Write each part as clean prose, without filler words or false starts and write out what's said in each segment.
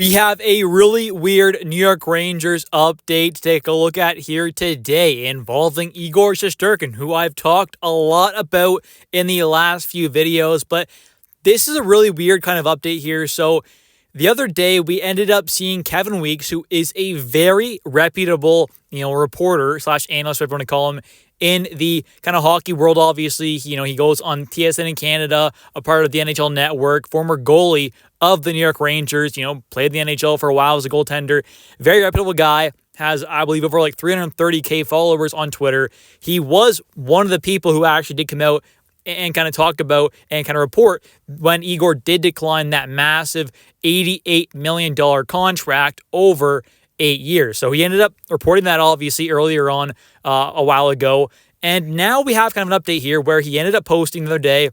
We have a really weird New York Rangers update to take a look at here today involving Igor Shesterkin, who I've talked a lot about in the last few videos, but this is a really weird kind of update here. So the other day we ended up seeing Kevin Weeks, who is a very reputable, reporter slash analyst, whatever you want to call him, in the kind of hockey world. Obviously, he goes on TSN in Canada, a part of the NHL Network, former goalie of the New York Rangers, played in the NHL for a while as a goaltender. Very reputable guy, has, I believe, over like 330K followers on Twitter. He was one of the people who actually did come out and kind of talk about and kind of report when Igor did decline that massive $88 million contract over 8 years. So he ended up reporting that obviously earlier on a while ago. And now we have kind of an update here where he ended up posting the other day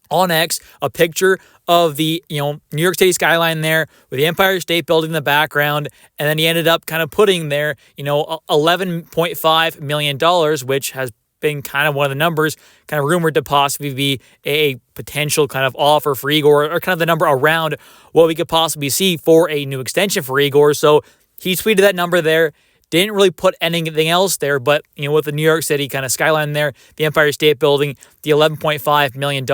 on X a picture of the New York City skyline there with the Empire State Building in the background. And then he ended up kind of putting there, $11.5 million, which has been kind of one of the numbers kind of rumored to possibly be a potential kind of offer for Igor, or kind of the number around what we could possibly see for a new extension for Igor. So he tweeted that number there. Didn't really put anything else there, but, with the New York City kind of skyline there, the Empire State Building, the $11.5 million,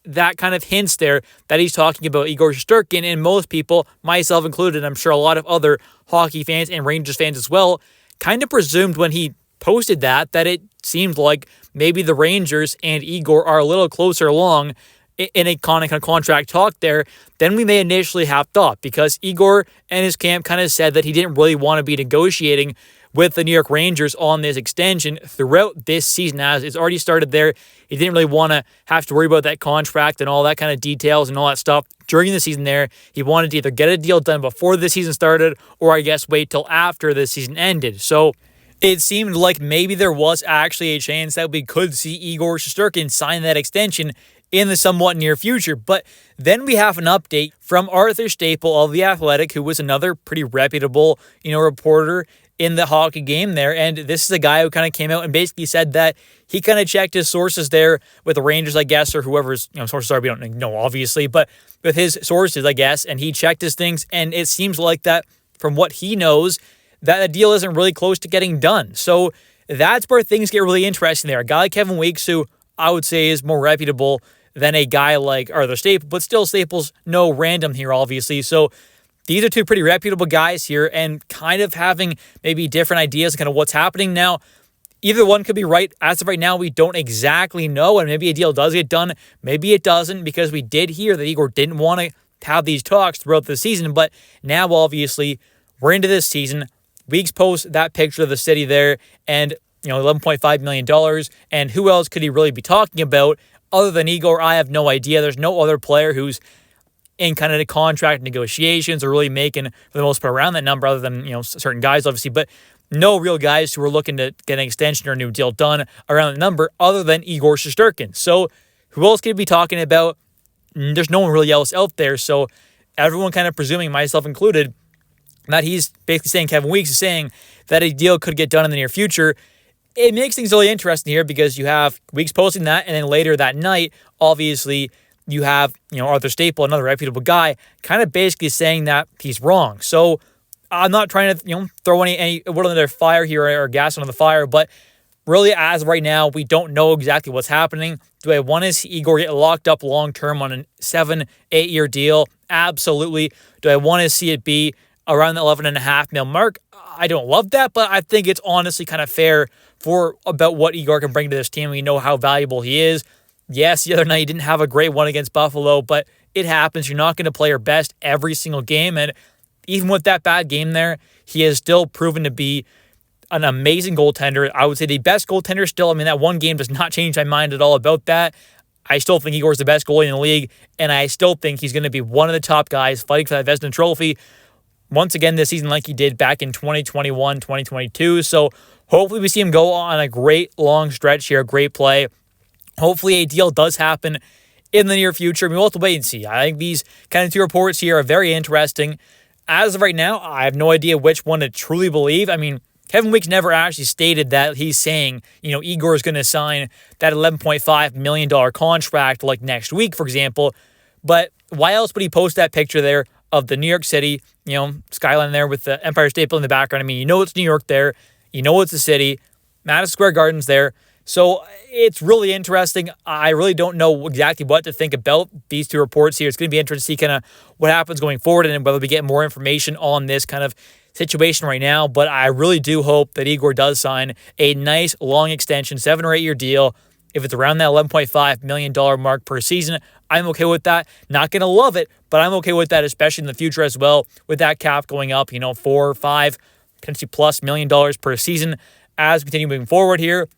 that kind of hints there that he's talking about Igor Shesterkin, and most people, myself included, I'm sure a lot of other hockey fans and Rangers fans as well, kind of presumed when he posted that it seemed like maybe the Rangers and Igor are a little closer along in a kind of contract talk there than we may initially have thought, because Igor and his camp kind of said that he didn't really want to be negotiating with the New York Rangers on this extension throughout this season, as it's already started there. He didn't really want to have to worry about that contract and all that kind of details and all that stuff during the season there. He wanted to either get a deal done before the season started, or I guess wait till after the season ended. So it seemed like maybe there was actually a chance that we could see Igor Shesterkin sign that extension in the somewhat near future. But then we have an update from Arthur Staple of The Athletic, who was another pretty reputable, reporter in the hockey game there. And this is a guy who kind of came out and basically said that he kind of checked his sources there with the Rangers, I guess, or whoever's, sources are, we don't know, obviously, but with his sources, I guess, and he checked his things, and it seems like that from what he knows, that the deal isn't really close to getting done. So that's where things get really interesting there. A guy like Kevin Weeks, who I would say is more reputable than a guy like Arthur Staple, but still Staple's no random here, obviously. So these are two pretty reputable guys here, and kind of having maybe different ideas of kind of what's happening now. Either one could be right. As of right now, we don't exactly know, and maybe a deal does get done. Maybe it doesn't, because we did hear that Igor didn't want to have these talks throughout the season, but now obviously we're into this season. Weeks posts that picture of the city there, and $11.5 million, and who else could he really be talking about other than Igor? I have no idea. There's no other player who's in kind of the contract negotiations or really making, for the most part, around that number, other than certain guys, obviously, but no real guys who are looking to get an extension or a new deal done around that number other than Igor Shesterkin. So who else could he be talking about? There's no one really else out there, so everyone kind of presuming, myself included, that he's basically saying, Kevin Weeks is saying that a deal could get done in the near future. It makes things really interesting here, because you have Weeks posting that, and then later that night, obviously, you have Arthur Staple, another reputable guy, kind of basically saying that he's wrong. So I'm not trying to throw any wood on their fire here or gas on the fire, but really, as of right now, we don't know exactly what's happening. Do I want to see Igor get locked up long-term on a 7-8 year deal? Absolutely. Do I want to see it be around the $11.5 million mark? I don't love that, but I think it's honestly kind of fair for about what Igor can bring to this team. We know how valuable he is. Yes, the other night he didn't have a great one against Buffalo, but it happens. You're not going to play your best every single game, and even with that bad game there, he has still proven to be an amazing goaltender. I would say the best goaltender still. I mean, that one game does not change my mind at all about that. I still think Igor's the best goalie in the league, and I still think he's going to be one of the top guys fighting for that Vezina Trophy once again this season, like he did back in 2021, 2022. So hopefully we see him go on a great long stretch here, great play. Hopefully a deal does happen in the near future. We'll have to wait and see. I think these kind of two reports here are very interesting. As of right now, I have no idea which one to truly believe. I mean, Kevin Weeks never actually stated that he's saying, Igor is going to sign that $11.5 million contract like next week, for example. But why else would he post that picture there of the New York City, skyline there with the Empire State Building in the background. I mean, it's New York there. It's the city. Madison Square Garden's there. So it's really interesting. I really don't know exactly what to think about these two reports here. It's going to be interesting to see kind of what happens going forward and whether we get more information on this kind of situation right now. But I really do hope that Igor does sign a nice long extension, 7 or 8 year deal. If it's around that $11.5 million mark per season, I'm okay with that. Not going to love it, but I'm okay with that, especially in the future as well, with that cap going up, 4, 5, potentially plus $1 million per season. As we continue moving forward here,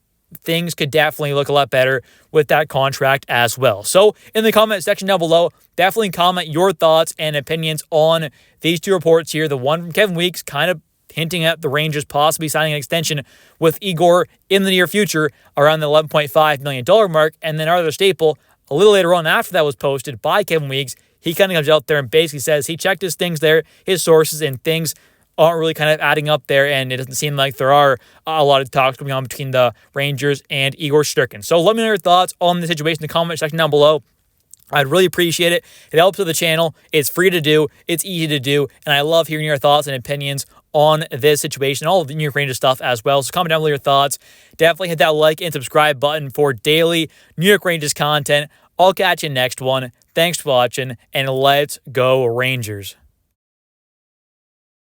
things could definitely look a lot better with that contract as well. So in the comment section down below, definitely comment your thoughts and opinions on these two reports here. The one from Kevin Weeks kind of hinting at the Rangers possibly signing an extension with Igor in the near future around the $11.5 million mark. And then Arthur Staple, a little later on after that was posted by Kevin Weeks, he kind of comes out there and basically says he checked his things there, his sources, and things aren't really kind of adding up there, and it doesn't seem like there are a lot of talks going on between the Rangers and Igor Shesterkin. So let me know your thoughts on the situation in the comment section down below. I'd really appreciate it. It helps with the channel. It's free to do. It's easy to do, and I love hearing your thoughts and opinions on this situation, all of the New York Rangers stuff as well. So comment down below your thoughts. Definitely hit that like and subscribe button for daily New York Rangers content. I'll catch you next one. Thanks for watching, and let's go Rangers.